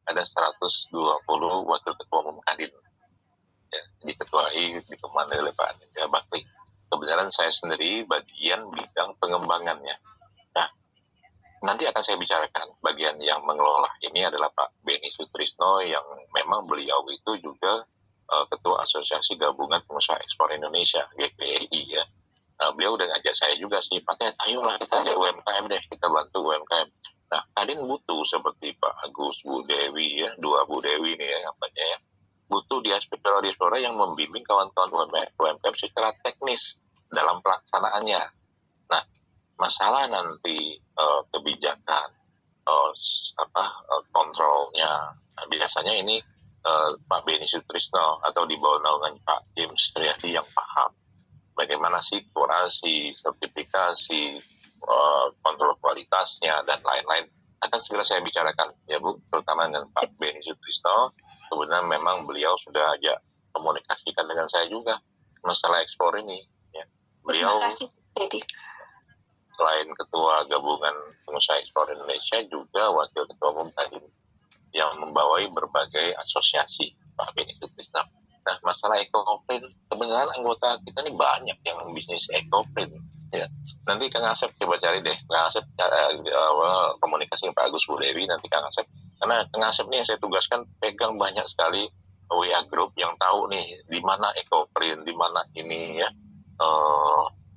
ada 120 wakil ketua umum Kadin. Ya, diketuai, ditemani oleh Pak Anindya Bakti. Kebenaran saya sendiri bagian bidang pengembangannya. Nah, nanti akan saya bicarakan. Bagian yang mengelola ini adalah Pak Beni Sutrisno, yang memang beliau itu juga Ketua Asosiasi Gabungan Pengusaha Ekspor Indonesia, GPI ya. Beliau udah ngajak saya juga sih, Pak Ted, ayolah kita ada UMKM deh, kita bantu UMKM. Nah, Kadin butuh seperti Pak Agus, Bu Dewi ya, dua Bu Dewi nih ya, namanya ya. Butuh diaspora yang membimbing kawan-kawan UMKM secara teknis dalam pelaksanaannya. Nah, masalah nanti kebijakan, kontrolnya, nah, biasanya ini Pak Beni Sutrisno atau di bawah naungan Pak James Suryadi yang paham bagaimana sih kurasi, sertifikasi, kontrol kualitasnya, dan lain-lain. Akan segera saya bicarakan, ya Bu, terutama dengan Pak Beni Sutrisno. Kebetulan memang beliau sudah ajak komunikasikan dengan saya juga masalah ekspor ini. Ya. Beliau selain Ketua Gabungan Pengusaha Ekspor Indonesia, juga Wakil Ketua Umum Kadin yang membawai berbagai asosiasi, Pak Beni Sutrisno. Nah, masalah ekoprint, kebenaran anggota kita ini banyak yang bisnis ekoprint. Ya. Nanti Kang Asep coba cari deh, Kang Asep komunikasi dengan Pak Agus, Bu Dewi, nanti Kang Asep. Karena Kang Asep nih yang saya tugaskan pegang banyak sekali WA group yang tahu nih di mana ekoprint, di mana ini ya.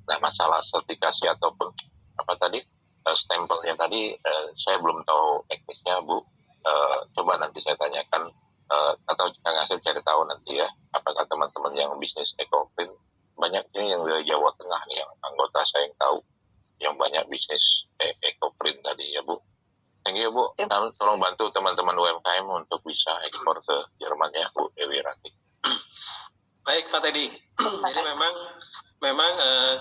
Nah, masalah sertifikasi ataupun apa tadi stempelnya tadi saya belum tahu teknisnya, Bu. Coba nanti saya tanyakan atau Kang Asep cari tahu nanti ya, apakah teman-teman yang bisnis ekoprint, banyak ini yang dari Jawa Tengah nih yang anggota saya yang tahu yang banyak bisnis ekoprint tadi ya Bu. Thank you Bu. Tolong bantu teman-teman UMKM untuk bisa ekspor ke Jerman ya Bu Dewi Rati. Baik Pak Teddy. Jadi memang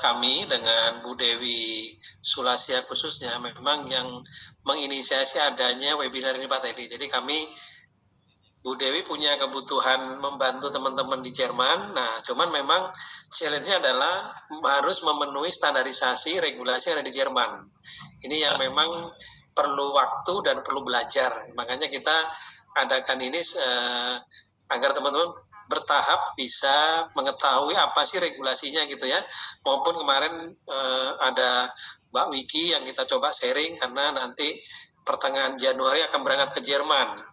kami dengan Bu Dewi Sulasia khususnya memang yang menginisiasi adanya webinar ini Pak Teddy. Jadi kami, Bu Dewi punya kebutuhan membantu teman-teman di Jerman. Nah, cuman memang challenge-nya adalah harus memenuhi standarisasi regulasi yang ada di Jerman. Ini yang memang perlu waktu dan perlu belajar. Makanya kita adakan ini agar teman-teman bertahap bisa mengetahui apa sih regulasinya gitu ya. Maupun kemarin ada Mbak Wiki yang kita coba sharing karena nanti pertengahan Januari akan berangkat ke Jerman.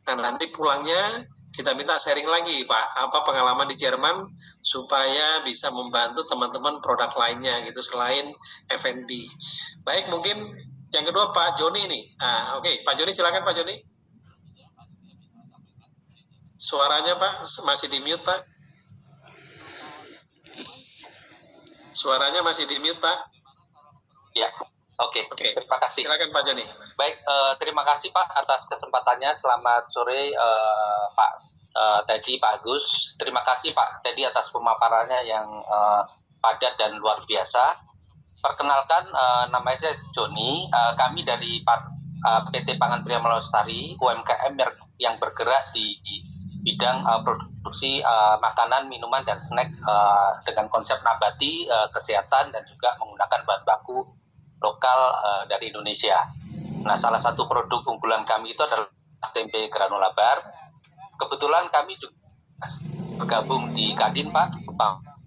Nah, nanti pulangnya kita minta sharing lagi, Pak, apa pengalaman di Jerman supaya bisa membantu teman-teman produk lainnya gitu selain F&B. Baik, mungkin yang kedua Pak Joni nih. Oke, Pak Joni silakan Pak Joni. Suaranya Pak masih di mute Pak. Suaranya masih di mute Pak. Ya. Oke, terima kasih. Silakan Pak Joni. Baik, terima kasih Pak atas kesempatannya. Selamat sore Pak Teddy, Pak Agus. Terima kasih Pak Teddy atas pemaparannya yang padat dan luar biasa. Perkenalkan, nama saya Joni. Kami dari PT Pangan Pria Melestari, UMKM yang bergerak di bidang produksi makanan, minuman, dan snack dengan konsep nabati, kesehatan, dan juga menggunakan bahan baku lokal dari Indonesia. Nah, salah satu produk unggulan kami itu adalah tempe granula bar. Kebetulan kami juga bergabung di Kadin, Pak.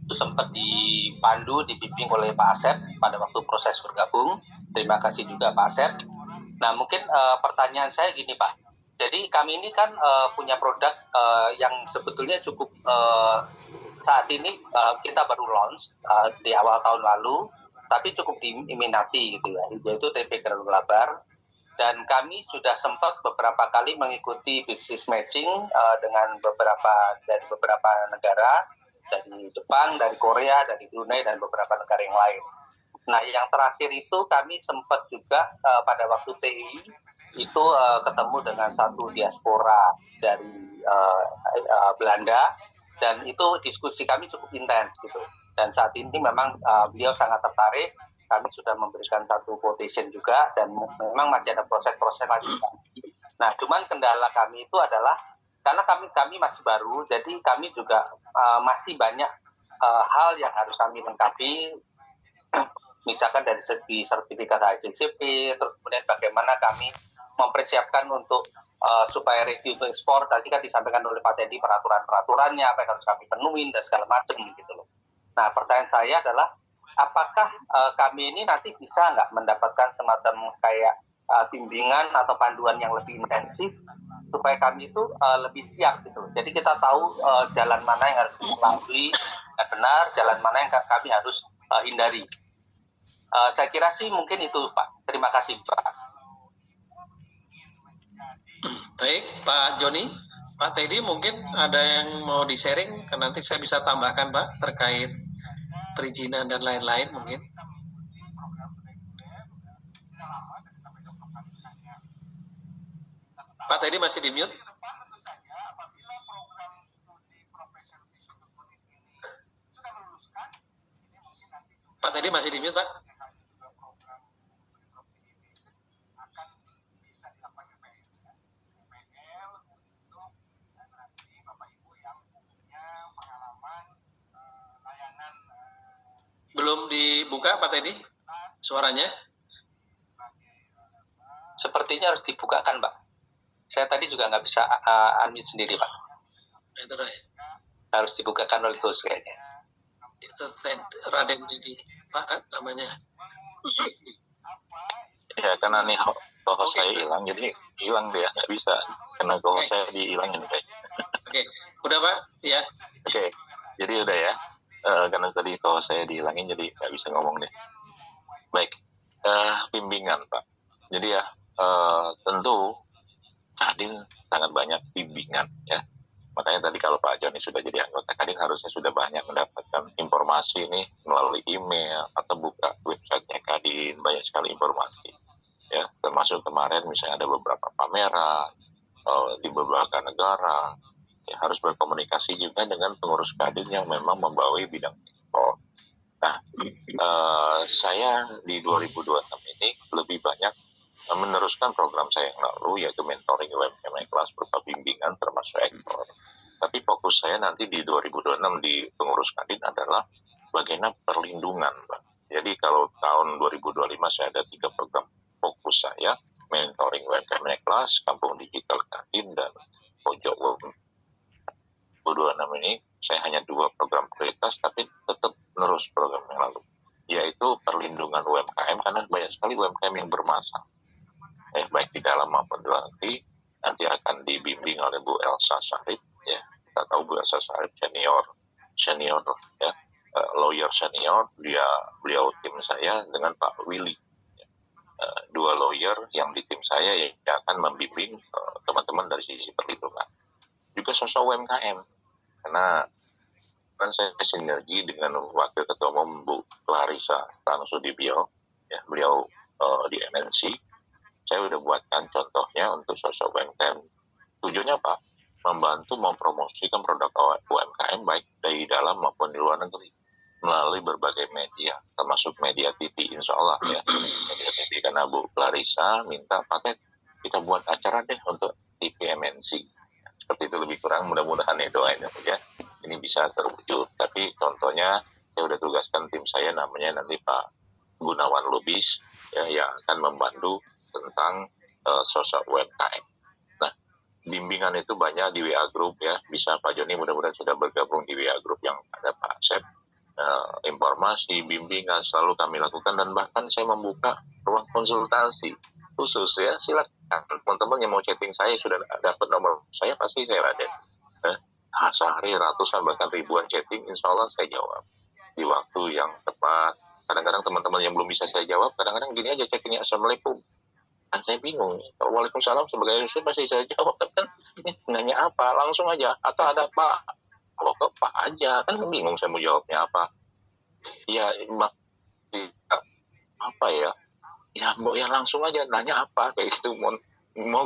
Itu sempat dipandu, dibimbing oleh Pak Asep pada waktu proses bergabung. Terima kasih juga Pak Asep. Nah, mungkin pertanyaan saya gini, Pak. Jadi kami ini kan punya produk yang sebetulnya cukup saat ini kita baru launch di awal tahun lalu, tapi cukup diminati gitu ya, yaitu tempe granula bar. Dan kami sudah sempat beberapa kali mengikuti business matching dengan beberapa negara, dari Jepang, dari Korea, dari Brunei, dan beberapa negara yang lain. Nah, yang terakhir itu kami sempat juga pada waktu TI itu ketemu dengan satu diaspora dari Belanda, dan itu diskusi kami cukup intens gitu. Dan saat ini memang beliau sangat tertarik. Kami sudah memberikan satu quotation juga, dan memang masih ada proses-proses lagi. Nah, cuman kendala kami itu adalah karena kami masih baru, jadi kami juga masih banyak hal yang harus kami lengkapi, misalkan dari segi sertifikat HACCP, terus kemudian bagaimana kami mempersiapkan untuk supaya ready untuk ekspor. Tadi kan disampaikan oleh Pak Teddy peraturan-peraturannya apa yang harus kami penuhin dan segala macam gitu loh. Nah, pertanyaan saya adalah apakah kami ini nanti bisa nggak mendapatkan semacam kayak bimbingan atau panduan yang lebih intensif supaya kami itu lebih siap gitu. Jadi kita tahu jalan mana yang harus dilalui yang benar, jalan mana yang kami harus hindari. Saya kira sih mungkin itu Pak. Terima kasih Pak. Baik Pak Joni, Pak Teddy mungkin ada yang mau di-sharing, nanti saya bisa tambahkan Pak terkait perizinan dan lain-lain mungkin. Pak Teddy masih di mute. Pak Teddy masih di mute Pak. Belum dibuka Pak Teddy suaranya? Sepertinya harus dibukakan Pak. Saya tadi juga nggak bisa unmute sendiri Pak. Itu deh. Harus dibukakan oleh host kayaknya. Itu Raden Teddy Pak kan namanya. Ya karena nih host saya hilang, jadi hilang dia, nggak bisa karena host saya dihilangin kayaknya. Oke, udah Pak? Ya. Oke, jadi udah ya. Karena tadi kalau saya dihilangin jadi nggak bisa ngomong deh. Baik, bimbingan Pak. Jadi ya tentu Kadin sangat banyak bimbingan ya. Makanya tadi kalau Pak Joni sudah jadi anggota Kadin harusnya sudah banyak mendapatkan informasi nih melalui email atau buka websitenya Kadin, banyak sekali informasi ya. Termasuk kemarin misalnya ada beberapa pameran di beberapa negara. Ya, harus berkomunikasi juga dengan pengurus Kadin yang memang membawahi bidang ekspor. Nah, saya di 2026 ini lebih banyak meneruskan program saya yang lalu, yaitu mentoring UMKM kelas berupa bimbingan termasuk ekspor. Tapi fokus saya nanti di 2026 di pengurus Kadin adalah bagaimana perlindungan, Pak. Jadi kalau tahun 2025 saya ada 3 program fokus saya, mentoring UMKM kelas, kampung digital Kadin, dan pojok UMKM. 2026 ini saya hanya 2 program prioritas, tapi tetap menerus program yang lalu, yaitu perlindungan UMKM, karena banyak sekali UMKM yang bermasalah, baik di dalam maupun di luar negeri. Nanti akan dibimbing oleh Bu Elsa Sarif, ya. Kita tahu Bu Elsa Sarif senior ya, lawyer senior, beliau tim saya dengan Pak Willy, ya. 2 lawyer yang di tim saya yang akan membimbing teman-teman dari sisi perlindungan. Juga sosok UMKM, karena kan saya sinergi dengan Wakil Ketua Umum Bu Clarissa Tanusudibio, ya, beliau di MNC. Saya udah buatkan contohnya untuk sosok UMKM. Tujuannya apa? Membantu mempromosikan produk UMKM baik dari dalam maupun di luar negeri melalui berbagai media, termasuk media TV, insya Allah ya. Media TV, karena Bu Clarissa minta, Pak Ted, kita buat acara deh untuk TV MNC. Seperti itu lebih kurang, mudah-mudahan ya doain ya ini bisa terwujud. Tapi contohnya saya udah tugaskan tim saya, namanya nanti Pak Gunawan Lubis ya, yang akan membantu tentang sosok UMKM. Nah, bimbingan itu banyak di WA Group ya, bisa Pak Joni mudah-mudahan sudah bergabung di WA Group yang ada Pak Asep. Informasi bimbingan selalu kami lakukan, dan bahkan saya membuka ruang konsultasi khusus ya. Silakan teman-teman yang mau chatting saya, sudah dapat nomor saya, pasti saya Raden. Sehari ratusan bahkan ribuan chatting, insya Allah saya jawab di waktu yang tepat. Kadang-kadang teman-teman yang belum bisa saya jawab, kadang-kadang gini aja chattingnya, Assalamualaikum. Kan saya bingung, Waalaikumsalam sebagai Yusuf pasti saya jawab, kan ini nanya apa, langsung aja, atau ada Pak, kalau ke Pak aja, kan bingung saya mau jawabnya apa. Ya, apa ya, ya langsung aja nanya apa, kayak gitu, mau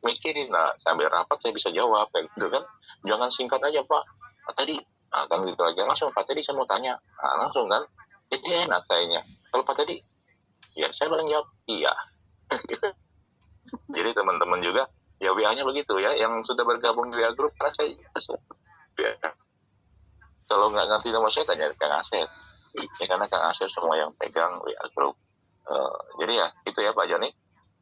mikirin, nah sambil rapat saya bisa jawab kayak gitu kan. Jangan singkat aja Pak, tadi kan gitu aja, langsung Pak tadi saya mau tanya, langsung kan, jadi enak kayaknya. Kalau Pak tadi ya saya paling jawab iya. Jadi teman-teman juga ya WA-nya begitu ya, yang sudah bergabung di WA Group, karena saya ya. Kalau nggak ngerti nomor saya tanya Kang Asep ya, karena Kang Asep semua yang pegang WA Group. Jadi ya itu ya Pak Joni.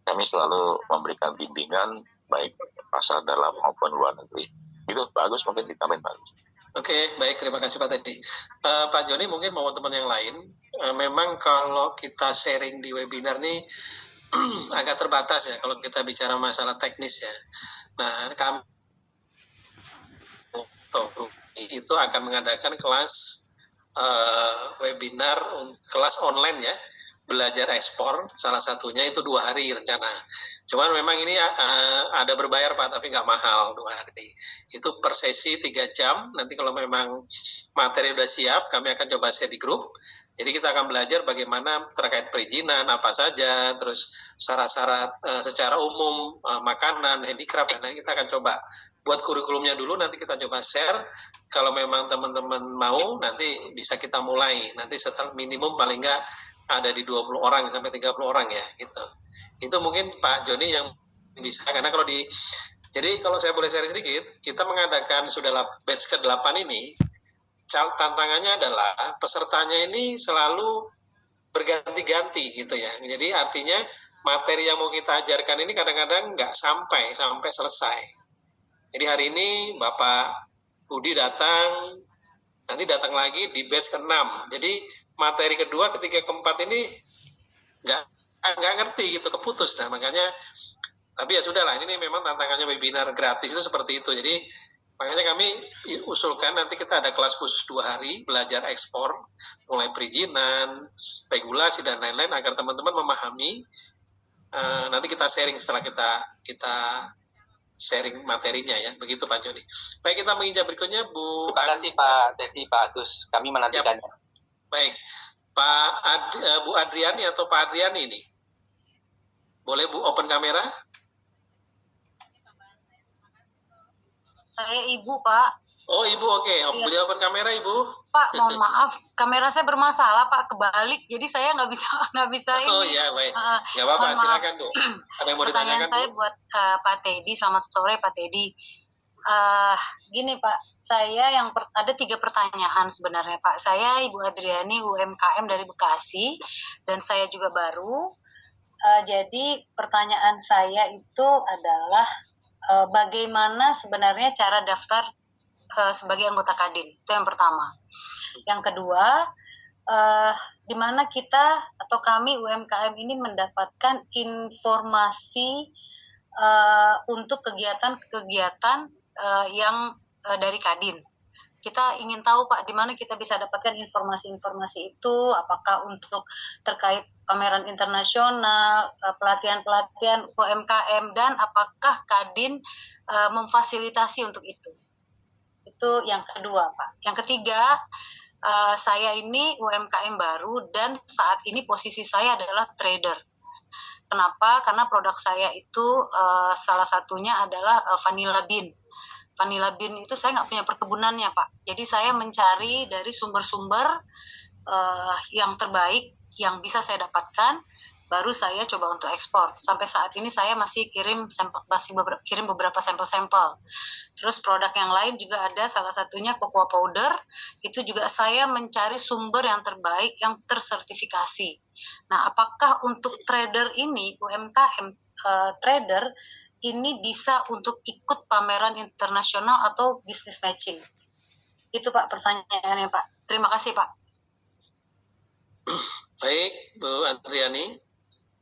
kami selalu memberikan bimbingan baik pasar dalam maupun luar negeri. Gitu Pak Agus, mungkin ditambahin Pak Agus. Oke, baik, terima kasih Pak Teddy. Pak Joni mungkin mau teman yang lain, memang kalau kita sharing di webinar nih agak terbatas ya kalau kita bicara masalah teknis ya. Nah, kami itu akan mengadakan kelas webinar, kelas online ya, belajar ekspor, salah satunya itu 2 hari rencana. Cuman memang ini ada berbayar Pak, tapi nggak mahal 2 hari. Itu per sesi 3 jam, nanti kalau memang materi udah siap, kami akan coba share di grup. Jadi kita akan belajar bagaimana terkait perizinan, apa saja, terus syarat-syarat secara umum, makanan, handicraft, dan lain kita akan coba buat kurikulumnya dulu, nanti kita coba share. Kalau memang teman-teman mau, nanti bisa kita mulai. Nanti setelah minimum paling nggak ada di 20 orang sampai 30 orang ya, gitu. Itu mungkin Pak Joni yang bisa, karena jadi kalau saya boleh share sedikit, kita mengadakan sudah batch ke-8 ini, tantangannya adalah pesertanya ini selalu berganti-ganti gitu ya. Jadi artinya materi yang mau kita ajarkan ini kadang-kadang nggak sampai selesai. Jadi hari ini Bapak Budi datang, nanti datang lagi di batch ke-6. Jadi materi kedua, ketiga, keempat ini nggak ngerti gitu, keputus. Nah makanya, tapi ya sudahlah, ini memang tantangannya webinar gratis itu seperti itu. Jadi makanya kami usulkan nanti kita ada kelas khusus 2 hari belajar ekspor, mulai perizinan, regulasi dan lain-lain agar teman-teman memahami. Nanti kita sharing setelah kita sharing materinya ya, begitu Pak Joni. Baik, kita menginjak berikutnya Bu. Terima kasih Pak Teddy, Pak Agus, kami menantikannya. Ya. Baik, Bu Adriani atau Pak Adriani ini, boleh Bu open kamera? Saya Ibu, Pak. Oh Ibu, oke. Boleh open kamera Ibu? Pak, mohon maaf, kamera saya bermasalah Pak, kebalik, jadi saya nggak bisa ini. Oh iya, baik. Nggak apa-apa, silakan Bu. Ada yang mau pertanyaan ditanyakan saya Bu? buat Pak Teddy. Selamat sore Pak Teddy. Gini Pak, saya ada 3 pertanyaan sebenarnya Pak. Saya Ibu Adriani, UMKM dari Bekasi, dan saya juga baru. Jadi pertanyaan saya itu adalah bagaimana sebenarnya cara daftar sebagai anggota Kadin, itu yang pertama. Yang kedua, di mana kita atau kami UMKM ini mendapatkan informasi untuk kegiatan-kegiatan yang dari Kadin. Kita ingin tahu Pak, di mana kita bisa dapatkan informasi-informasi itu, apakah untuk terkait pameran internasional, pelatihan-pelatihan UMKM, dan apakah Kadin memfasilitasi untuk itu. Itu yang kedua Pak. Yang ketiga, saya ini UMKM baru dan saat ini posisi saya adalah trader. Kenapa? Karena produk saya itu salah satunya adalah vanilla bean. Vanilla bean itu saya nggak punya perkebunannya Pak. Jadi saya mencari dari sumber-sumber yang terbaik yang bisa saya dapatkan, baru saya coba untuk ekspor. Sampai saat ini saya masih kirim beberapa sampel-sampel. Terus produk yang lain juga ada, salah satunya cocoa powder. Itu juga saya mencari sumber yang terbaik, yang tersertifikasi. Nah, apakah untuk trader ini, UMKM trader ini bisa untuk ikut pameran internasional atau business matching? Itu Pak pertanyaannya Pak. Terima kasih Pak. Baik Bu Adriani.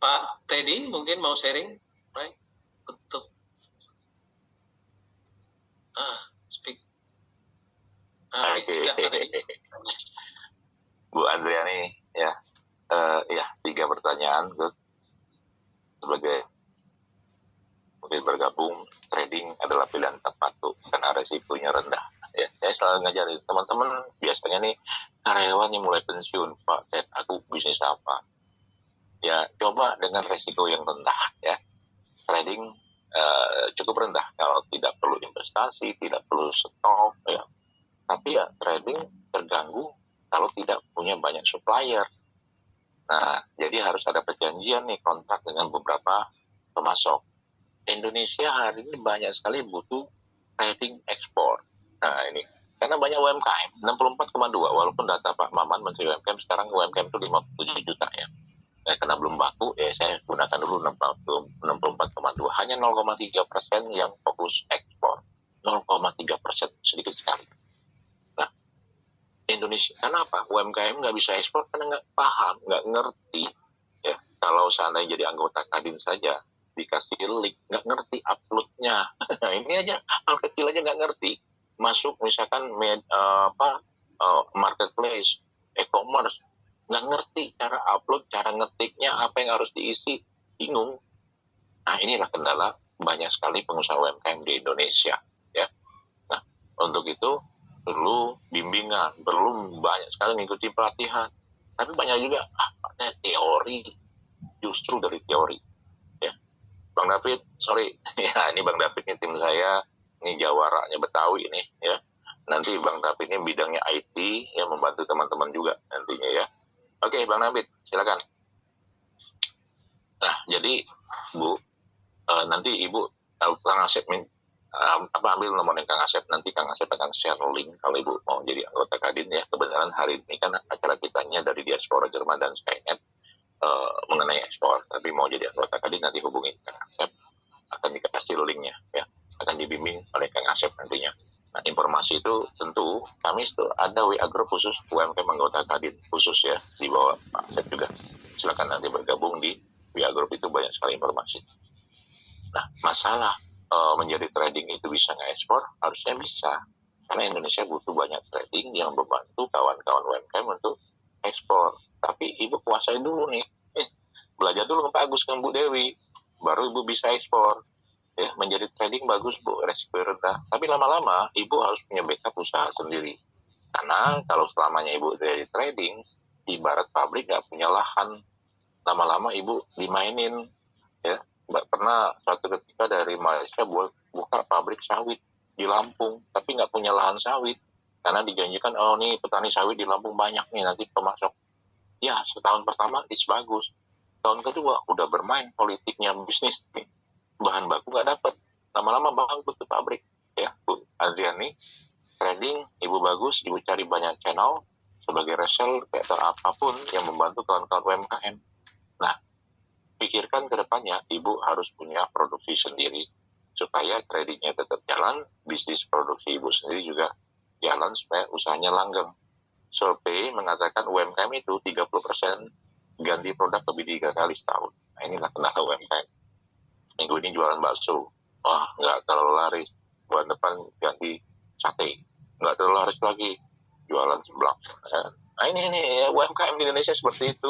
Pak Teddy mungkin mau sharing, baik, untuk speak. Oke. Bu Adriani, ya, 3 pertanyaan, sebagai mungkin bergabung trading adalah pilihan tepat tuh, karena resikonya rendah. Ya, saya selalu ngajarin teman-teman, biasanya nih karyawan yang mulai pensiun, Pak, aku bisnis apa? Ya, coba dengan resiko yang rendah ya. Trading cukup rendah, kalau tidak perlu investasi, tidak perlu stok ya. Tapi ya trading terganggu kalau tidak punya banyak supplier. Nah, jadi harus ada perjanjian nih, kontrak dengan beberapa pemasok. Indonesia hari ini banyak sekali butuh trading ekspor. Nah, ini karena banyak UMKM, 64,2, walaupun data Pak Maman Menteri UMKM sekarang UMKM itu 57 juta ya. karena belum baku, ya saya gunakan dulu 64,2. Hanya 0,3% yang fokus ekspor. 0,3%, sedikit sekali. Nah, Indonesia, kenapa? UMKM nggak bisa ekspor karena nggak paham, nggak ngerti. Ya, kalau seandainya jadi anggota Kadin saja, dikasih link, nggak ngerti uploadnya. Nah, ini aja, hal kecil aja nggak ngerti. Masuk misalkan marketplace, e-commerce, nggak ngerti cara upload, cara ngetiknya, apa yang harus diisi, bingung. Nah, inilah kendala banyak sekali pengusaha UMKM di Indonesia. Ya. Nah, untuk itu perlu bimbingan, perlu banyak sekali mengikuti pelatihan. Tapi banyak juga teori, justru dari teori. Ya. Bang David, sorry, ya ini Bang David ini tim saya, ini jawaranya Betawi ini, ya. Nanti Bang David ini bidangnya IT, yang membantu teman-teman juga nantinya ya. Oke, Bang David, silakan. Nah, jadi Bu, nanti Ibu Kang Asep ambil nomornya Kang Asep, nanti Kang Asep akan share link kalau Ibu mau jadi anggota Kadin ya. Kebenaran hari ini kan acara kitanya dari Diaspora Jerman dan Skynet mengenai ekspor, tapi mau jadi anggota Kadin nanti hubungi Kang Asep, akan dikasih linknya ya, akan dibimbing oleh Kang Asep nantinya. Nah, informasi itu tentu kami itu ada WA group khusus UMKM anggota Kadin khusus ya, di bawah Pak Asep juga. Silakan nanti bergabung di WA group, itu banyak sekali informasi. Nah, masalah menjadi trading itu bisa nggak ekspor? Harusnya bisa, karena Indonesia butuh banyak trading yang membantu kawan-kawan UMKM untuk ekspor. Tapi Ibu kuasai dulu nih, belajar dulu ke Pak Agus, ke Bu Dewi, baru Ibu bisa ekspor. Ya, menjadi trading bagus Bu, resiko rendah. Tapi lama-lama Ibu harus punya backup usaha sendiri. Karena kalau selamanya Ibu dari trading, ibarat pabrik nggak punya lahan, lama-lama Ibu dimainin. Ya, pernah suatu ketika dari Malaysia buka pabrik sawit di Lampung, tapi nggak punya lahan sawit. Karena dijanjikan, oh nih petani sawit di Lampung banyak nih, nanti pemasok. Ya, setahun pertama it's bagus. Tahun kedua udah bermain politiknya bisnis nih. Bahan baku nggak dapat, lama-lama bangkrut ke pabrik ya. Bu Adriani, trading Ibu bagus, Ibu cari banyak channel sebagai reseller atau apapun yang membantu kawan-kawan UMKM. Nah, pikirkan ke depannya Ibu harus punya produksi sendiri supaya tradingnya tetap jalan, bisnis produksi Ibu sendiri juga jalan supaya usahanya langgeng. Survei mengatakan UMKM itu 30% ganti produk lebih 3 kali setahun. Nah, inilah kendala UMKM. Minggu ini jualan bakso, wah nggak terlalu laris. Bulan depan ganti sate, nggak terlalu laris lagi, jualan seblak. Nah ini ya, UMKM di Indonesia seperti itu.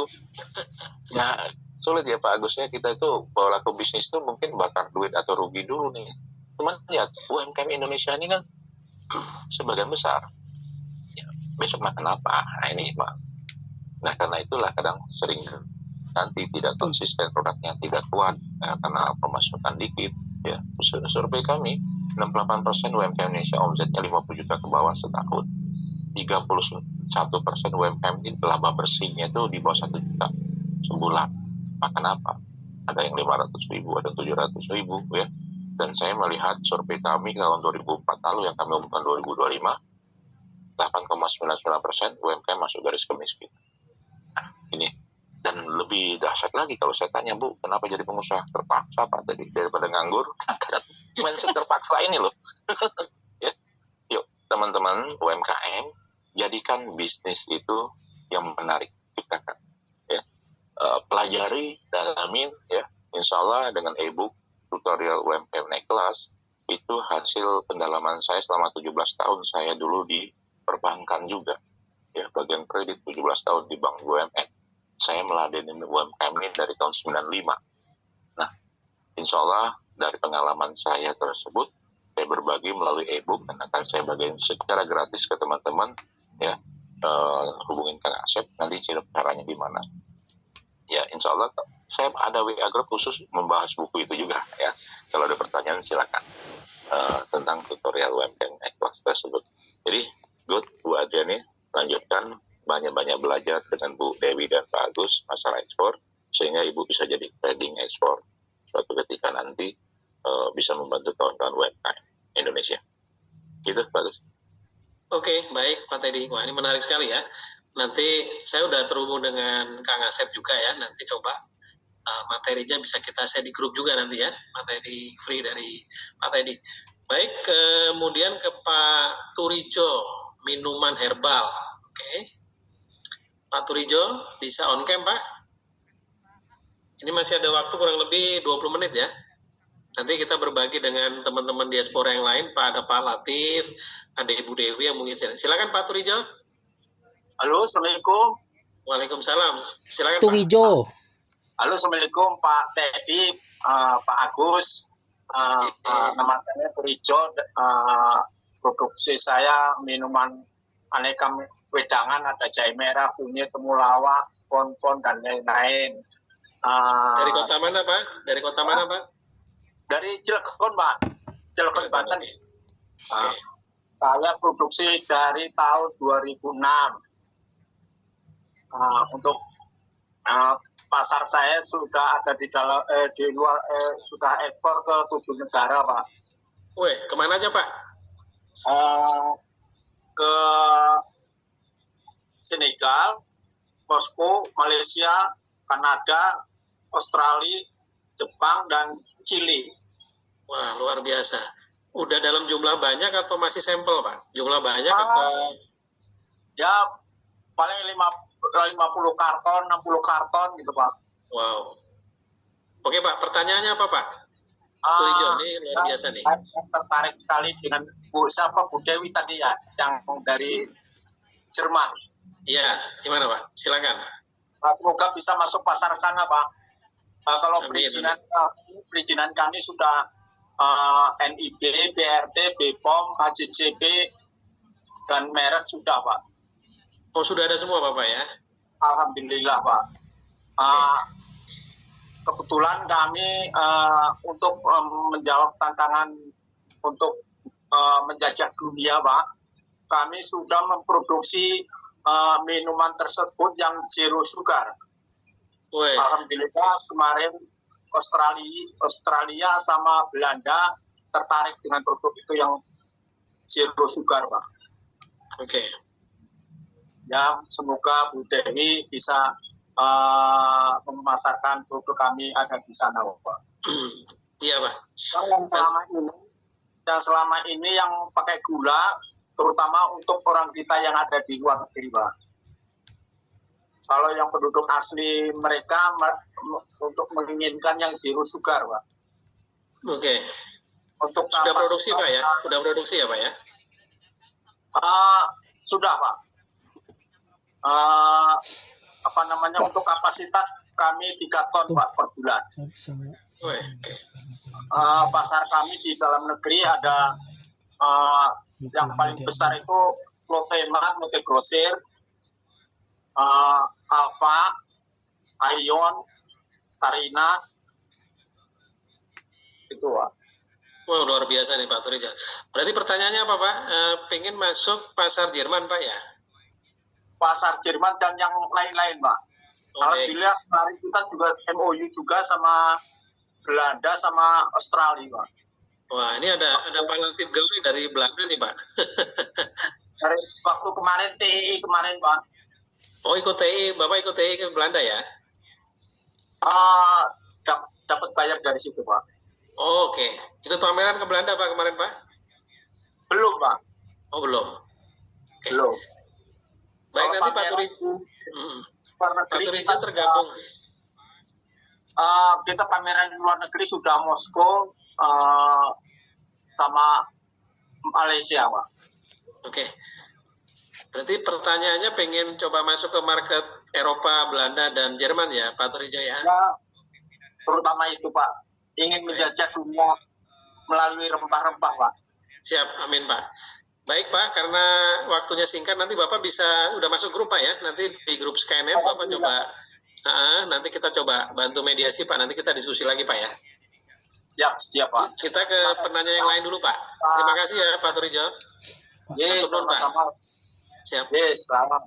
Ya sulit ya Pak Agusnya, kita itu pelaku bisnis itu mungkin bakar duit atau rugi dulu nih. Cuman lihat UMKM Indonesia ini kan sebagian besar, ya, besok makan apa? Nah ini Pak. Nah karena itulah kadang sering nanti tidak konsisten produknya, tidak kuat karena pemasukan dikit ya. Survei kami 68% UMKM Indonesia omsetnya 50 juta ke bawah setahun, 31% UMKM ini laba bersihnya itu di bawah 1 juta sebulan. Makan apa? Ada yang 500 ribu, ada 700 ribu ya. Dan saya melihat survei kami tahun 2004 lalu yang kami umumkan 2025, 8,99% UMKM masuk garis kemiskinan. Nah, ini. Dan lebih dahsyat lagi kalau saya tanya, Bu, kenapa jadi pengusaha? Terpaksa Pak tadi, daripada nganggur. Mindset terpaksa ini loh. Ya. Yuk teman-teman UMKM, jadikan bisnis itu yang menarik, ciptakan. Ya. Pelajari, dalamin, ya. Insya Allah dengan e-book tutorial UMKM naik kelas, itu hasil pendalaman saya selama 17 tahun. Saya dulu di perbankan juga, ya, bagian kredit 17 tahun di Bank BUMN. Saya meladeni UMKM ini dari tahun 95. Nah, insya Allah dari pengalaman saya tersebut, saya berbagi melalui e-book dan akan saya bagikan secara gratis ke teman-teman. Ya, hubungin Kang Asep, nanti caranya gimana. Ya, insya Allah saya ada WA group khusus membahas buku itu juga. Ya, kalau ada pertanyaan silakan tentang tutorial UMKM kelas tersebut. Jadi, good Bu Adriani, lanjutkan. Banyak-banyak belajar dengan Bu Dewi dan Pak Agus masalah ekspor, sehingga Ibu bisa jadi trading ekspor suatu ketika nanti bisa membantu kawan-kawan UMKM Indonesia. Gitu Pak Agus. Oke, baik Pak Teddy. Wah, ini menarik sekali ya. nanti saya udah terhubung dengan Kang Asep juga ya, nanti coba materinya bisa kita share di grup juga nanti ya, materi free dari Pak Teddy. Baik, kemudian ke Pak Turijo, minuman herbal. Oke. Pak Turijo, bisa on cam Pak? Ini masih ada waktu kurang lebih 20 menit ya. Nanti kita berbagi dengan teman-teman diaspora yang lain, Pak, ada Pak Latif, ada Ibu Dewi yang mungkin silakan Pak Turijo. Halo, Assalamualaikum. Waalaikumsalam. Silakan Turijo. Pak. Halo, Assalamualaikum Pak Teddy, Pak Agus. Nama saya Turijo. Produksi saya minuman aneka wedangan, ada jahe merah, kunyit, temulawak, pon-pon, dan lain-lain. Dari kota mana Pak? Dari kota mana Pak? Dari Cilegon Pak, Cilegon Banten. Okay. Saya produksi dari tahun 2006. Untuk pasar saya sudah ada di dalam di luar, sudah ekspor ke 7 negara Pak. Weh, kemana aja Pak? Ke Senegal, Moskow, Malaysia, Kanada, Australia, Jepang, dan Chili. Wah, luar biasa. Udah dalam jumlah banyak atau masih sampel Pak? Jumlah banyak atau? Ya, paling 50 karton, 60 karton gitu Pak. Wow. Oke Pak, pertanyaannya apa Pak? Turijo, ini luar biasa nih. Saya tertarik sekali dengan Bu Dewi tadi ya, yang dari Jerman. Iya, gimana Pak? Silakan. Semoga bisa masuk pasar sana Pak. Kalau perizinan kami sudah NIB, BRT, BPOM, KJCB, dan merek sudah Pak. Oh, sudah ada semua Bapak ya? Alhamdulillah Pak. Kebetulan kami untuk menjawab tantangan untuk menjajah dunia Pak, kami sudah memproduksi minuman tersebut yang zero sugar. Weh. Alhamdulillah kemarin Australia sama Belanda tertarik dengan produk itu yang zero sugar Pak. Oke. Ya, semoga Bu Dewi bisa memasarkan produk kami ada di sana Pak. Iya Pak. Yang selama ini yang pakai gula, terutama untuk orang kita yang ada di luar negeri Pak. Kalau yang penduduk asli mereka untuk menginginkan yang zero sugar Pak. Oke. Untuk sudah produksi Pak ya? Sudah produksi ya Pak ya? Sudah Pak. Untuk kapasitas kami 3 ton Pak per bulan. Okay. Pasar kami di dalam negeri ada yang paling besar itu Lotte Mart, Lotte Grosir, Alfa, Ion, Karina, itu Pak. Wow, luar biasa nih Pak Turijo. Berarti pertanyaannya apa Pak? Pengen masuk pasar Jerman Pak ya? Pasar Jerman dan yang lain-lain Pak. Alhamdulillah kemarin kita juga MOU juga sama Belanda sama Australia Pak. Wah, ini ada Pak Latif Gauri dari Belanda nih Pak. Dari waktu kemarin TI kemarin Pak. Oh, ikut TI, Bapak ikut TI ke Belanda ya? Dapat bayar dari situ Pak. Oh, oke. Ikut pameran ke Belanda Pak kemarin Pak? Belum Pak. Oh, belum. Okay. Belum. Baik, nanti Pak Turijo. Pak Turijo tergabung. Kita pameran di luar negeri sudah Moskow sama Malaysia Pak. Oke. Berarti pertanyaannya pengen coba masuk ke market Eropa, Belanda, dan Jerman ya Pak Turijo ya? Ya, terutama itu Pak. Ingin menjajah dunia melalui rempah-rempah Pak. Siap, amin Pak. Baik Pak, karena waktunya singkat, nanti Bapak bisa udah masuk grup Pak ya? Nanti di grup Skynet Bapak coba, nanti kita coba bantu mediasi Pak, nanti kita diskusi lagi Pak ya? Siap Pak. Kita ke penanya yang lain dulu Pak. Terima kasih ya Pak Turijo. Yes, sama-sama. Siap. Yes, selamat.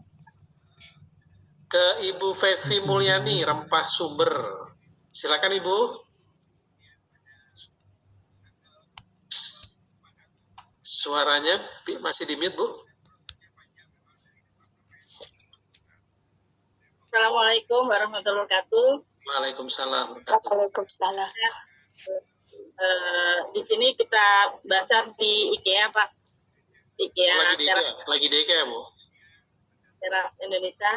Ke Ibu Fevi Mulyani, Rempah Sumber. Silakan Ibu. Suaranya masih di mute Bu. Assalamualaikum warahmatullahi wabarakatuh. Waalaikumsalam. Waalaikumsalam. Di sini kita basar di IKEA, Pak. IKEA Lagi di IKEA, Bu. Teras Indonesia.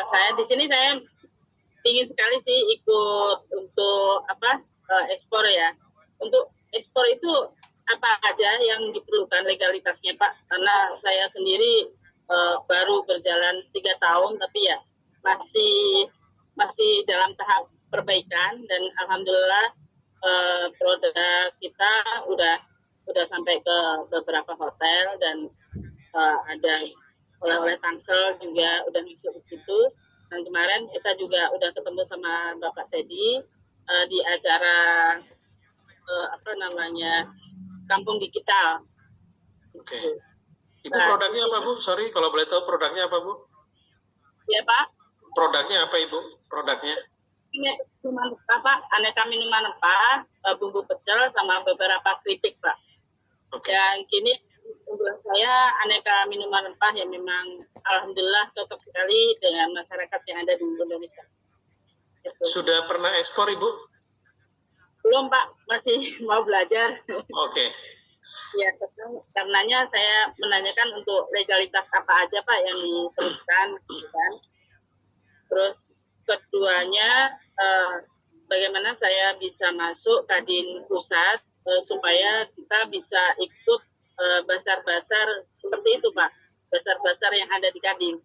Saya di sini saya ingin sekali sih ikut untuk ekspor ya. Untuk ekspor itu apa aja yang diperlukan legalitasnya, Pak? Karena saya sendiri baru berjalan 3 tahun, tapi ya masih dalam tahap perbaikan, dan alhamdulillah produk kita udah sampai ke beberapa hotel, dan ada oleh-oleh Tangsel juga udah masuk ke situ. Dan kemarin kita juga udah ketemu sama Bapak Teddy di acara Kampung Digital. Oke. Itu produknya apa, Bu? Sorry, kalau boleh tahu produknya apa, Bu? Ya, Pak. Produknya apa, Ibu? Produknya? Ini aneka minuman rempah, bumbu pecel, sama beberapa keripik, Pak. Oke. Yang kini unggulan saya aneka minuman rempah yang memang alhamdulillah cocok sekali dengan masyarakat yang ada di Indonesia. Gitu. Sudah pernah ekspor, Ibu? Belum, Pak. Masih mau belajar. Oke. Ya, karenanya saya menanyakan untuk legalitas apa aja, Pak, yang diperlukan, gitu kan. Terus keduanya, bagaimana saya bisa masuk Kadin Pusat supaya kita bisa ikut basar-basar seperti itu, Pak. Basar-basar yang ada di Kadin.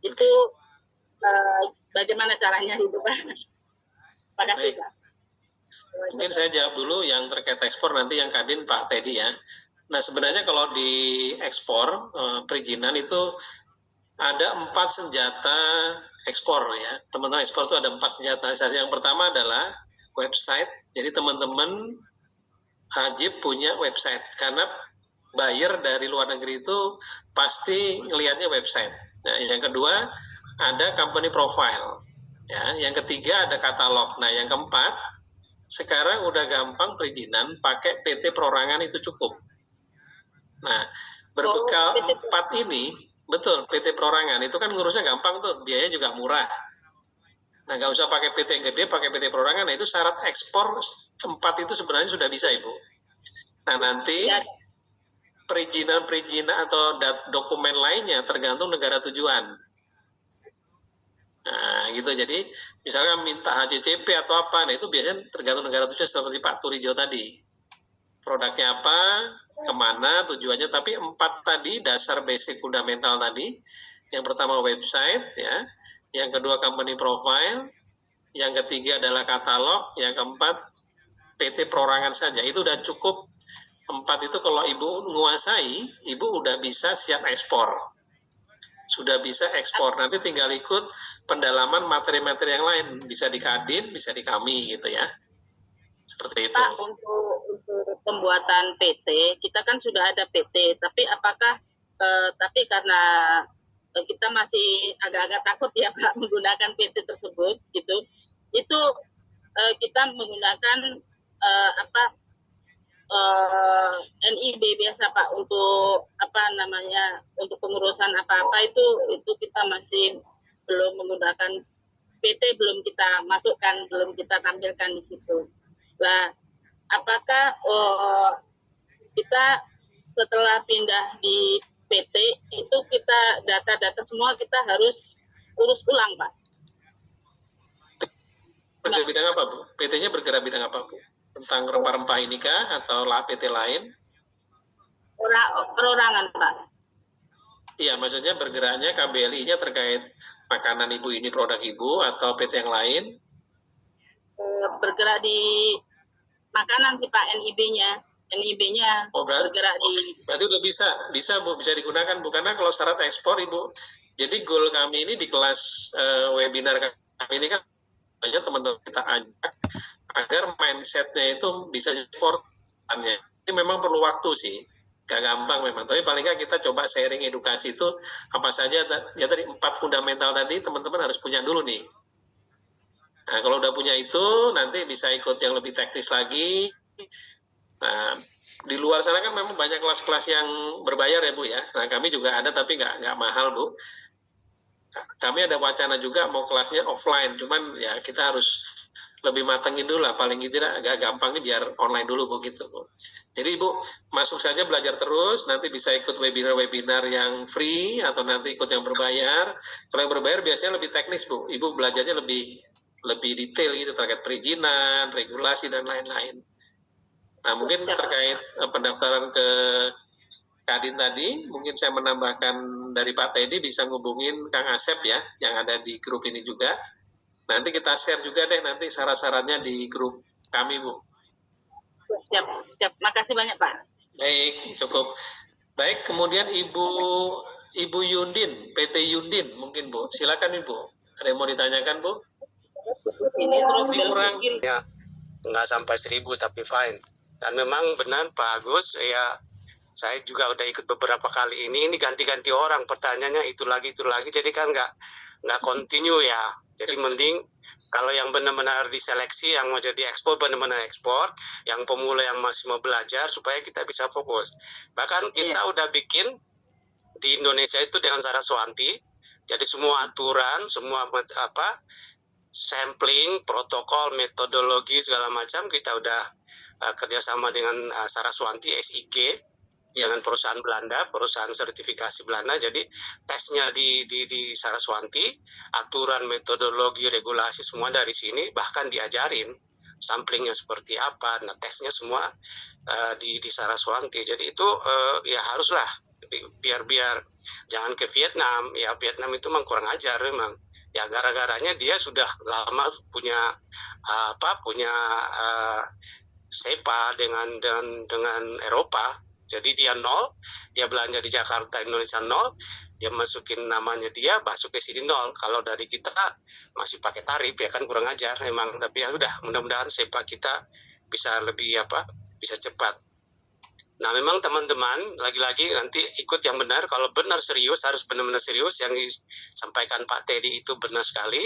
Itu bagaimana caranya itu, Pak? Terima kasih, Pak. Mungkin saya jawab dulu yang terkait ekspor, nanti yang Kadin Pak Teddy ya. Nah, sebenarnya kalau di ekspor perizinan itu ada 4 senjata ekspor ya. Teman-teman ekspor itu ada 4 senjata. Yang pertama adalah website. Jadi teman-teman wajib punya website, karena buyer dari luar negeri itu pasti ngelihatnya website. Nah, yang kedua ada company profile. Ya, yang ketiga ada katalog. Nah, yang keempat, sekarang udah gampang perizinan pakai PT Perorangan itu cukup. Nah, berbekal 4 ini, betul, PT Perorangan itu kan ngurusnya gampang tuh, biayanya juga murah. Nah, nggak usah pakai PT yang gede, pakai PT Perorangan. Nah, itu syarat ekspor 4 itu sebenarnya sudah bisa, Ibu. Nah, nanti perizinan atau dokumen lainnya tergantung negara tujuan. Nah, gitu. Jadi misalnya minta HCCP atau apa, nah itu biasanya tergantung negara tujuan, seperti Pak Turijo tadi. Produknya apa, kemana tujuannya, tapi 4 tadi dasar basic fundamental tadi. Yang pertama website ya, yang kedua company profile, yang ketiga adalah katalog, yang keempat PT Perorangan saja. Itu udah cukup. 4 itu kalau Ibu menguasai, Ibu udah bisa siap ekspor. Sudah bisa ekspor, nanti tinggal ikut pendalaman materi-materi yang lain, bisa di Kadin, bisa di kami gitu ya, seperti itu. Pak, untuk pembuatan PT, kita kan sudah ada PT, tapi apakah tapi karena kita masih agak-agak takut ya, Pak, menggunakan PT tersebut gitu, itu kita menggunakan NIB biasa, Pak, untuk untuk pengurusan apa-apa itu kita masih belum menggunakan PT, belum kita masukkan, belum kita tampilkan di situ. Nah, apakah kita setelah pindah di PT itu kita data-data semua kita harus urus ulang, Pak? Bergerak bidang apa, Bu? PT-nya bergerak bidang apa, Bu? Tentang rempah-rempah ini kah atau PT lain? Perorangan, Pak. Iya, maksudnya bergeraknya KBLI-nya terkait makanan Ibu ini, produk Ibu, atau PT yang lain? Bergerak di makanan sih, Pak, NIB-nya. NIB-nya bergerak di... Berarti udah bisa Bu, bisa digunakan Bu, karena kalau syarat ekspor Ibu, jadi goal kami ini di kelas webinar kami ini kan banyak teman-teman kita ajak agar mindset-nya itu bisa ekspornya. Ini memang perlu waktu sih, gak gampang memang, tapi paling nggak kita coba sharing edukasi itu apa saja ya, tadi 4 fundamental tadi teman-teman harus punya dulu nih. Nah, kalau udah punya itu nanti bisa ikut yang lebih teknis lagi. Nah, di luar sana kan memang banyak kelas-kelas yang berbayar ya Bu ya. Nah, kami juga ada tapi nggak mahal Bu. kami ada wacana juga mau kelasnya offline, cuman ya kita harus lebih matengin dulu lah, paling tidak agak gampangnya biar online dulu Bu gitu Bu. Jadi Ibu masuk saja belajar terus, nanti bisa ikut webinar-webinar yang free atau nanti ikut yang berbayar. Kalau yang berbayar biasanya lebih teknis Bu, Ibu belajarnya lebih detail gitu terkait perizinan, regulasi dan lain-lain. Nah mungkin terkait pendaftaran ke Kadin tadi, mungkin saya menambahkan dari Pak Teddy bisa ngubungin Kang Asep ya, yang ada di grup ini juga. Nanti kita share juga deh nanti syarat-syaratnya di grup kami, Bu. Siap. Makasih banyak, Pak. Baik, cukup. Baik, kemudian Ibu Yundin, PT Yundin mungkin, Bu. Silakan, Ibu. Ada yang mau ditanyakan, Bu? Ini terus kurang. Ya, nggak sampai 1.000 tapi fine. Dan memang benar Pak Agus, ya saya juga udah ikut beberapa kali ini ganti-ganti orang, pertanyaannya itu lagi, jadi kan nggak continue ya. Jadi mending kalau yang benar-benar diseleksi, yang mau jadi ekspor benar-benar ekspor, yang pemula yang masih mau belajar supaya kita bisa fokus. Bahkan kita udah bikin di Indonesia itu dengan Saraswanti, jadi semua aturan, semua sampling, protokol, metodologi segala macam kita udah kerjasama dengan Saraswanti SIG, dengan perusahaan Belanda, perusahaan sertifikasi Belanda. Jadi tesnya di Saraswanti, aturan, metodologi, regulasi semua dari sini, bahkan diajarin samplingnya seperti apa. Nah tesnya semua di Saraswanti. Jadi itu ya haruslah biar jangan ke Vietnam. Ya Vietnam itu memang kurang ajar memang. Ya gara-garanya dia sudah lama punya SEPA dengan Eropa. Jadi dia nol, dia belanja di Jakarta, Indonesia nol, dia masukin namanya dia, masuk ke sini nol. Kalau dari kita masih pakai tarif ya kan kurang ajar memang. Tapi ya udah, mudah-mudahan SEPA kita bisa lebih bisa cepat. Nah memang teman-teman lagi-lagi nanti ikut yang benar. Kalau benar serius, harus benar-benar serius. Yang disampaikan Pak Teddy itu benar sekali.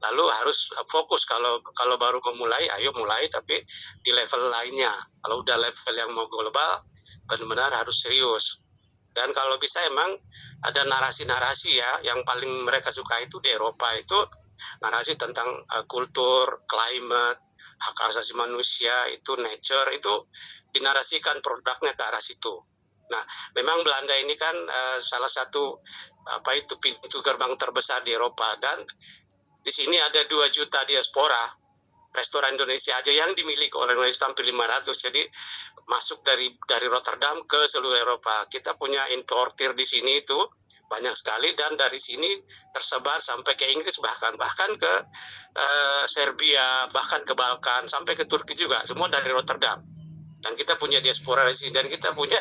Lalu harus fokus kalau baru memulai, ayo mulai tapi di level lainnya. Kalau udah level yang mau global, benar-benar harus serius. Dan kalau bisa emang ada narasi-narasi ya, yang paling mereka suka itu di Eropa itu narasi tentang kultur, climate, hak asasi manusia, itu nature, itu dinarasikan produknya ke arah situ. Nah, memang Belanda ini kan salah satu pintu gerbang terbesar di Eropa, dan di sini ada 2 juta diaspora. Restoran Indonesia aja yang dimiliki oleh Indonesia hampir 500, jadi masuk dari Rotterdam ke seluruh Eropa. Kita punya importir di sini itu banyak sekali, dan dari sini tersebar sampai ke Inggris, bahkan ke Serbia, bahkan ke Balkan, sampai ke Turki juga, semua dari Rotterdam. Dan kita punya diaspora di sini, dan kita punya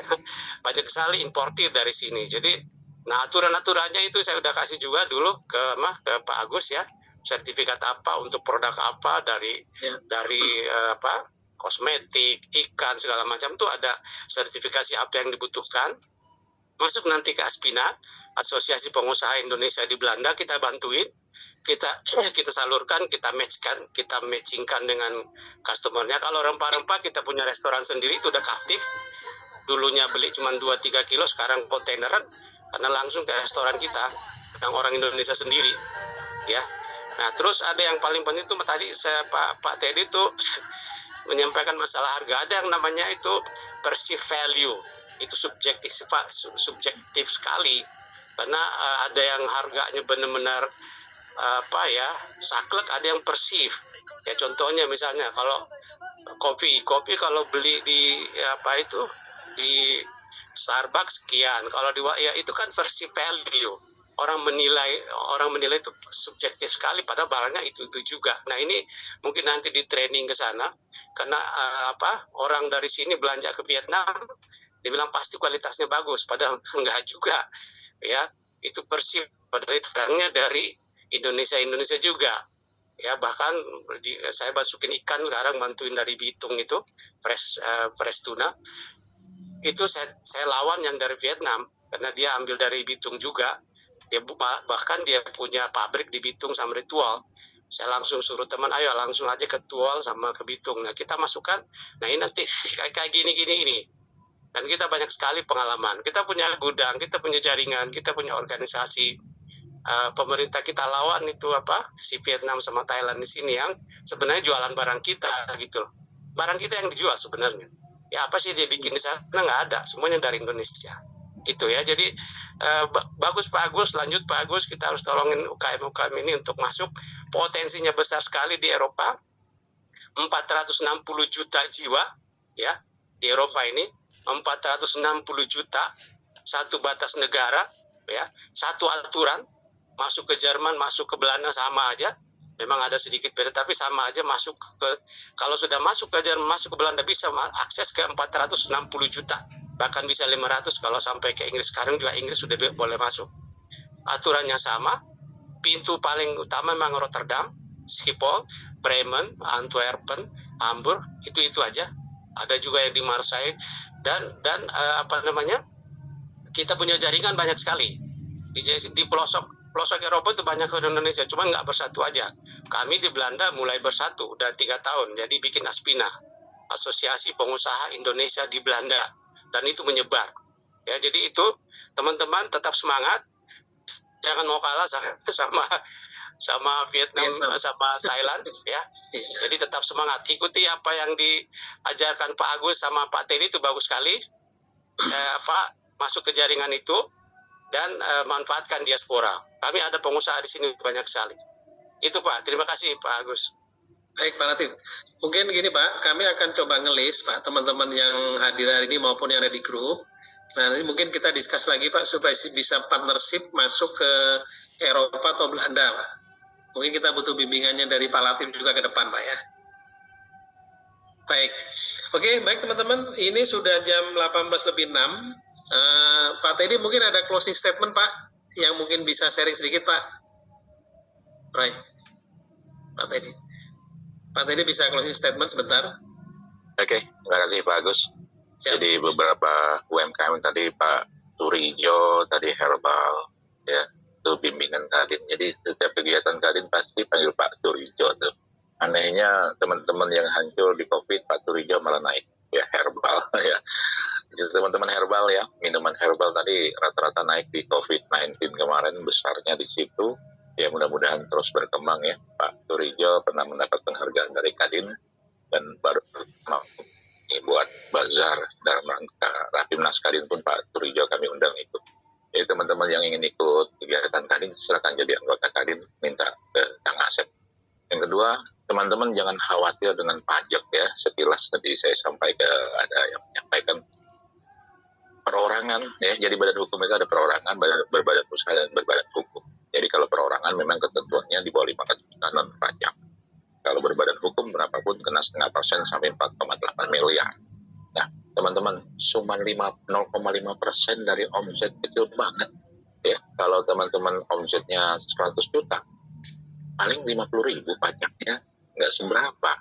banyak sekali importir dari sini. Jadi, nah aturan-aturannya itu saya udah kasih juga dulu ke Pak Agus ya. Sertifikat apa untuk produk apa dari kosmetik, ikan segala macam tuh ada sertifikasi apa yang dibutuhkan. Masuk nanti ke Aspina, Asosiasi Pengusaha Indonesia di Belanda, kita bantuin, kita salurkan, kita matchingkan dengan customernya. Kalau rempah-rempah kita punya restoran sendiri itu udah captive. Dulunya beli cuma 2-3 kilo, sekarang kontaineran karena langsung ke restoran kita yang orang Indonesia sendiri ya. Nah, terus ada yang paling penting itu tadi Pak Teddy itu menyampaikan masalah harga. Ada yang namanya itu perceived value. Itu subjektif sekali. Karena ada yang harganya benar-benar saklek, ada yang perceive. Ya contohnya misalnya kalau kopi kalau beli di di Starbucks sekian. Kalau itu kan perceived value. Orang menilai itu subjektif sekali, padahal barangnya itu juga. Nah ini mungkin nanti di training ke sana, karena orang dari sini belanja ke Vietnam, dibilang pasti kualitasnya bagus, padahal enggak juga, ya itu persib, padahal itu barangnya dari Indonesia juga, ya bahkan saya masukin ikan sekarang, bantuin dari Bitung itu fresh tuna, itu saya lawan yang dari Vietnam, karena dia ambil dari Bitung juga. Dia bahkan dia punya pabrik di Bitung sama di Tuol. Saya langsung suruh teman, ayo langsung aja ke Tuol sama ke Bitung. Nah kita masukkan, nah ini nanti kayak gini ini. Dan kita banyak sekali pengalaman. Kita punya gudang, kita punya jaringan, kita punya organisasi pemerintah kita lawan itu si Vietnam sama Thailand di sini yang sebenarnya jualan barang kita gitu loh. Barang kita yang dijual sebenarnya. Ya apa sih dia bikin di sana? Nggak ada, semuanya dari Indonesia. Itu ya. Jadi bagus Pak Agus, lanjut Pak Agus, kita harus tolongin UKM-UKM ini untuk masuk. Potensinya besar sekali di Eropa. 460 juta jiwa ya di Eropa ini, 460 juta, satu batas negara ya, satu aturan. Masuk ke Jerman, masuk ke Belanda sama aja. Memang ada sedikit beda, tapi sama aja masuk ke, kalau sudah masuk ke Jerman, masuk ke Belanda bisa akses ke 460 juta. Bahkan bisa 500 kalau sampai ke Inggris. Sekarang juga Inggris sudah boleh masuk. Aturannya sama. Pintu paling utama memang Rotterdam, Schiphol, Bremen, Antwerpen, Hamburg, itu aja. Ada juga yang di Marseille dan kita punya jaringan banyak sekali. Di pelosok Eropa itu banyak ke Indonesia, cuman nggak bersatu aja. Kami di Belanda mulai bersatu, udah 3 tahun, jadi bikin ASPINA, Asosiasi Pengusaha Indonesia di Belanda, dan itu menyebar. Ya, jadi itu teman-teman tetap semangat, jangan mau kalah sama Vietnam, sama Thailand, ya. Jadi tetap semangat, ikuti apa yang diajarkan Pak Agus sama Pak Teddy itu bagus sekali. Masuk ke jaringan itu. Dan manfaatkan diaspora. Kami ada pengusaha di sini banyak sekali. Itu Pak, terima kasih Pak Agus. Baik Pak Latif. Mungkin gini Pak, kami akan coba ngelis Pak teman-teman yang hadir hari ini maupun yang ada di grup. Nah nanti mungkin kita discuss lagi Pak supaya bisa partnership masuk ke Eropa atau Belanda Pak. Mungkin kita butuh bimbingannya dari Pak Latif juga ke depan Pak ya. Baik. Oke, baik teman-teman. Ini sudah jam 18:06. Pak Teddy mungkin ada closing statement Pak yang mungkin bisa sharing sedikit Pak. Right. Pak Teddy bisa closing statement sebentar. Oke, terima kasih Pak Agus. Siap. Jadi beberapa UMKM tadi Pak Turijo, tadi Herbal, ya itu bimbingan Kadin. Jadi setiap kegiatan Kadin pasti panggil Pak Turijo tuh. Anehnya teman-teman yang hancur di COVID, Pak Turijo malah naik. Ya Herbal ya. Jadi teman-teman Herbal ya, minuman Herbal tadi rata-rata naik di COVID-19 kemarin, besarnya di situ. Ya mudah-mudahan terus berkembang ya. Pak Turijo pernah mendapat penghargaan dari Kadin dan baru ini buat bazar dalam rangka Rapimnas Kadin pun Pak Turijo kami undang itu. Jadi teman-teman yang ingin ikut kegiatan Kadin silakan jadi anggota Kadin, minta ke Kang Asep. Yang kedua, teman-teman jangan khawatir dengan pajak ya. Sekilas tadi saya ada yang menyampaikan perorangan ya. Jadi badan hukum itu ada perorangan, berbadan usaha dan berbadan hukum. Jadi kalau perorangan memang ketentuannya di bawah 500 juta non pajak. Kalau berbadan hukum berapapun kena 0,5% sampai 4,8 miliar. Nah, teman-teman, cuma 0,5% dari omset kecil banget ya. Kalau teman-teman omsetnya 100 juta, paling 50.000 pajaknya, nggak seberapa.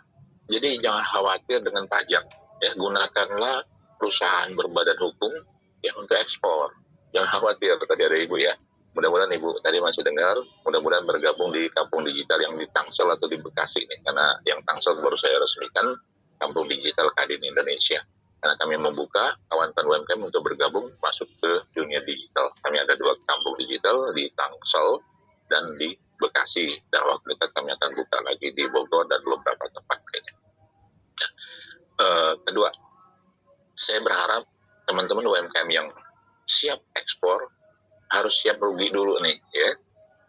Jadi jangan khawatir dengan pajak. Ya, gunakanlah perusahaan berbadan hukum yang untuk ekspor. Jangan khawatir, tadi ada Ibu ya. Mudah-mudahan Ibu tadi masih dengar, mudah-mudahan bergabung di Kampung Digital yang di Tangsel atau di Bekasi ini. Karena yang Tangsel baru saya resmikan, Kampung Digital Kadin Indonesia. Karena kami membuka kawan-kawan UMKM untuk bergabung masuk ke dunia digital. Kami ada 2 kampung digital di Tangsel dan di Bekasi, dan waktu dekat kami akan buka lagi di Bogor dan beberapa tempat lainnya. Kedua, saya berharap teman-teman UMKM yang siap ekspor harus siap rugi dulu nih ya.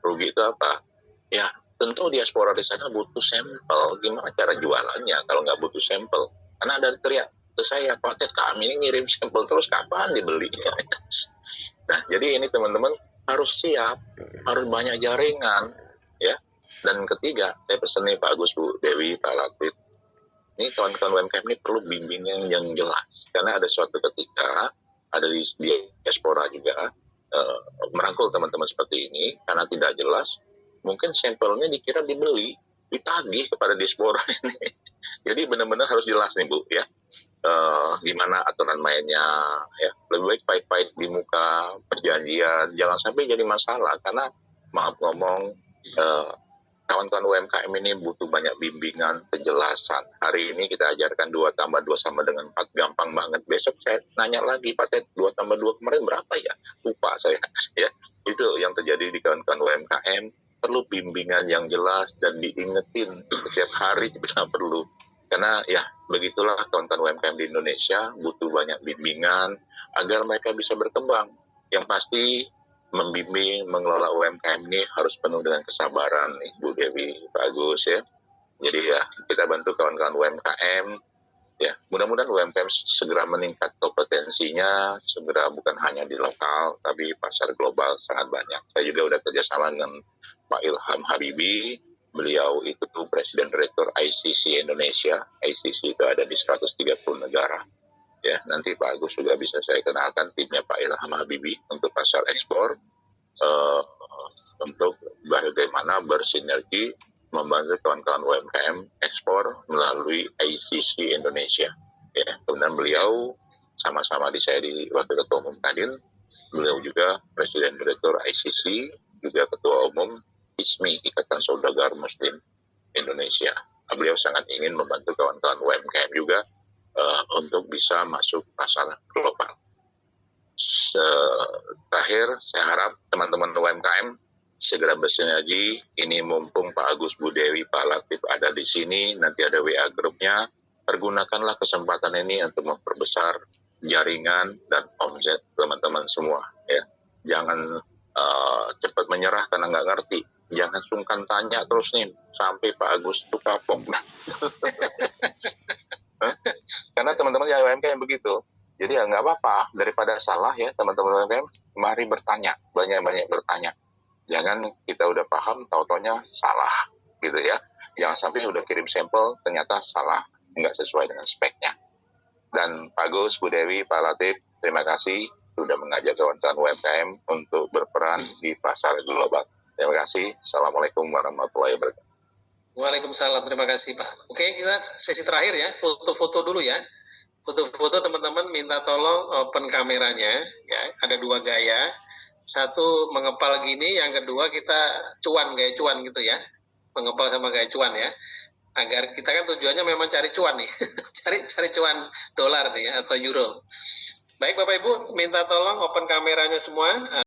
Rugi itu apa? Ya tentu diaspora di sana butuh sampel. Gimana cara jualannya kalau nggak butuh sampel? Karena ada teriak ke saya, Pak Ted, kami ini ngirim sampel terus, kapan dibelinya? Nah jadi ini teman-teman harus siap, harus banyak jaringan, ya. Dan ketiga, saya pesan nih Pak Agus, Bu Dewi, Pak Latif, ini kawan-kawan UMKM ini perlu bimbingan yang jelas, karena ada suatu ketika ada di diaspora juga merangkul teman-teman seperti ini, karena tidak jelas, mungkin sampelnya dikira dibeli, ditagih kepada diaspora ini. Jadi benar-benar harus jelas nih Bu, ya. Gimana aturan mainnya ya, lebih baik pahit-pahit di muka perjanjian, jangan sampai jadi masalah karena maaf ngomong kawan-kawan UMKM ini butuh banyak bimbingan, penjelasan. Hari ini kita ajarkan 2 tambah 2 sama dengan 4, gampang banget. Besok saya nanya lagi, Pak Ted, 2 tambah 2 kemarin berapa ya? Lupa saya. Ya, itu yang terjadi di kawan-kawan UMKM. Perlu bimbingan yang jelas dan diingetin setiap hari kita perlu. Karena ya begitulah kawan-kawan UMKM di Indonesia butuh banyak bimbingan agar mereka bisa berkembang. Yang pasti membimbing, mengelola UMKM ini harus penuh dengan kesabaran nih, Bu Dewi, Pak Agus ya. Jadi ya kita bantu kawan-kawan UMKM ya. Mudah-mudahan UMKM segera meningkat kompetensinya, segera bukan hanya di lokal tapi pasar global sangat banyak. Saya juga udah kerjasama dengan Pak Ilham Habibie. Beliau itu Presiden Direktur ICC Indonesia. ICC itu ada di 130 negara. Ya, nanti Pak Agus juga bisa saya kenalkan timnya Pak Ilham Habibie untuk pasar ekspor, untuk bagaimana bersinergi membantu kawan-kawan UMKM ekspor melalui ICC Indonesia. Ya, kemudian beliau sama-sama saya di Wakil Ketua Umum Kadin, beliau juga Presiden Direktur ICC, juga Ketua Umum ISMI, Ikatan Saudagar Muslim Indonesia. Beliau sangat ingin membantu kawan-kawan UMKM juga untuk bisa masuk pasar global. Terakhir, saya harap teman-teman UMKM segera bersinergi. Ini mumpung Pak Agus, Bu Dewi, Pak Latif ada di sini, nanti ada WA grupnya. Pergunakanlah kesempatan ini untuk memperbesar jaringan dan omset teman-teman semua. Ya, jangan cepat menyerah karena nggak ngerti. Jangan sungkan tanya terus nih sampai Pak Agus itu kapok. Karena teman-teman yang UMKM begitu. Jadi ya nggak apa-apa, daripada salah ya teman-teman UMKM, mari bertanya, banyak-banyak bertanya. Jangan kita udah paham, tau-taunya salah gitu ya. Jangan sampai udah kirim sampel, ternyata salah, nggak sesuai dengan speknya. Dan Pak Agus, Bu Dewi, Pak Latif, terima kasih sudah mengajak kawan-kawan UMKM untuk berperan di pasar global. Terima kasih. Assalamualaikum warahmatullahi wabarakatuh. Waalaikumsalam, terima kasih Pak. Oke, kita sesi terakhir ya, foto-foto dulu ya. Foto-foto teman-teman minta tolong open kameranya, ya. Ada 2 gaya. Satu mengepal gini, yang kedua kita gaya cuan gitu ya. Mengepal sama gaya cuan ya. Agar kita kan tujuannya memang cari cuan nih. cari cuan dolar nih ya, atau euro. Baik Bapak Ibu, minta tolong open kameranya semua.